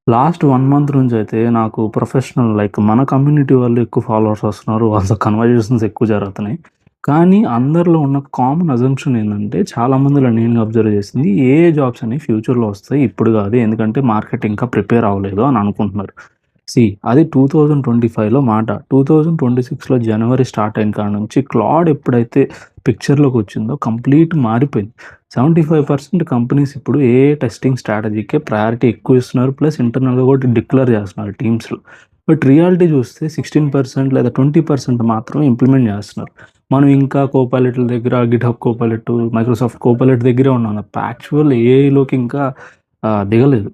Last 1 month నుంచయితే నాకు professional like మన community వాళ్ళు ఎక్కువ ఫాలోవర్స్ వస్తున్నారు. వాళ్ళతో కన్వర్జేషన్స్ ఎక్కువ జరుగుతున్నాయి. కానీ అందరిలో ఉన్న కామన్ అజంప్షన్ ఏందంటే చాలా మందిలో నేను అబ్జర్వ్ చేసింది ఏఐ జాబ్స్ అనేవి ఫ్యూచర్‌లో వస్తాయి. ఇప్పుడు కాదు. ఎందుకంటే మార్కెట్ ఇంకా ప్రిపేర్ అవ్వలేదు అని అనుకుంటున్నారు. అది 2025లో మాట. 2026లో జనవరి స్టార్ట్ అయిన కాడ నుంచి క్లాడ్ ఎప్పుడైతే పిక్చర్‌లోకొచ్చిందో కంప్లీట్ మారిపోయింది. 75% కంపెనీస్ ఇప్పుడు ఏఐ టెస్టింగ్ స్ట్రాటజీకే ప్రయారిటీ ఎక్కువ ఇస్తున్నారు. ప్లస్ ఇంటర్నల్‌గా కూడా డిక్లేర్ చేస్తున్నారు టీమ్స్‌లో. బట్ రియాలిటీ చూస్తే 16% లేదా 20% మాత్రమే ఇంప్లిమెంట్ చేస్తున్నారు. మనం ఇంకా కోపైలట్‌ల దగ్గర గిట్‌హబ్ కోపైలట్, మైక్రోసాఫ్ట్ కోపైలట్ దగ్గరే ఉన్నాం తప్ప యాక్చువల్ ఏఐలోకి ఇంకా దిగలేదు.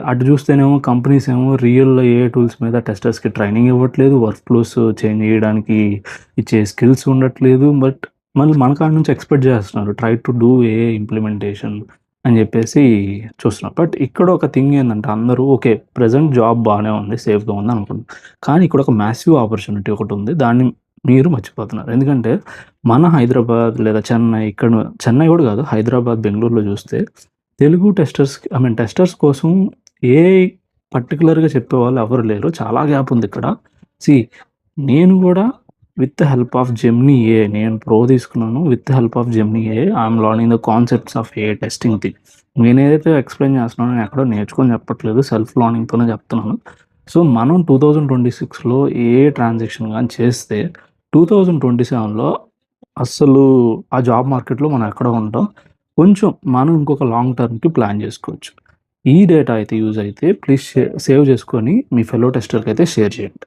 అటు చూస్తేనేమో కంపెనీస్ ఏమో రియల్ ఏఐ టూల్స్ మీద టెస్టర్స్‌కి ట్రైనింగ్ ఇవ్వట్లేదు. వర్క్ ఫ్లోస్ చేంజ్ చేయడానికి ఇచ్చే స్కిల్స్ ఉండట్లేదు. బట్ మళ్ళీ మన కాడ నుంచి ఎక్స్‌పెక్ట్ చేస్తున్నారు. Try to do AI implementation అని చెప్పేసి చూస్తున్నారు. బట్ ఇక్కడ ఒక థింగ్ ఏందంటే అందరూ ఓకే. ప్రెజెంట్ జాబ్ బానే ఉంది. సేఫ్‌గా ఉంది అనుకుంటున్నారు. కానీ ఇక్కడ ఒక మాసివ్ ఆపర్చునిటీ ఒకటుంది. దాన్ని మీరు మర్చిపోతున్నారు. ఎందుకంటే మన హైదరాబాద్ లేదా చెన్నై చెన్నై కూడా కాదు. హైదరాబాద్, బెంగుళూరులో చూస్తే తెలుగు టెస్టర్స్ కోసం ఏఐ పర్టిక్యులర్‌గా చెప్పేవాళ్ళు ఎవరు లేరు. చాలా గ్యాప్ ఉందిక్కడ. సీ నేను గూడా with the help of Gemini AI నేను ప్రో తీసుకున్నాను. With the help of Gemini AI I'm learning the concepts of AI testing thing. నేనేదైతే ఎక్స్‌ప్లెయిన్ చేస్తున్నానో నేను ఎక్కడో నేర్చుకొని చెప్పట్లేదు. సెల్ఫ్ లెర్నింగ్‌తోనే చెప్తున్నాను. సో, మనం 2026లో ఏఐ ట్రాన్సాక్షన్ గాని చేస్తే 2027లో అస్సలు ఆ జాబ్ మార్కెట్‌లో మనం ఎక్కడ ఉంటాం. కొంచెం మనం ఇంకొక లాంగ్ టర్మ్‌కి ప్లాన్ జేసుకోవచ్చు. ఈ డేటా అయితే యూజ్ అయితే ప్లీజ్ సేవ్ చేసుకొని మీ ఫెలో టెస్టర్‌కైతే షేర్ చేయండి.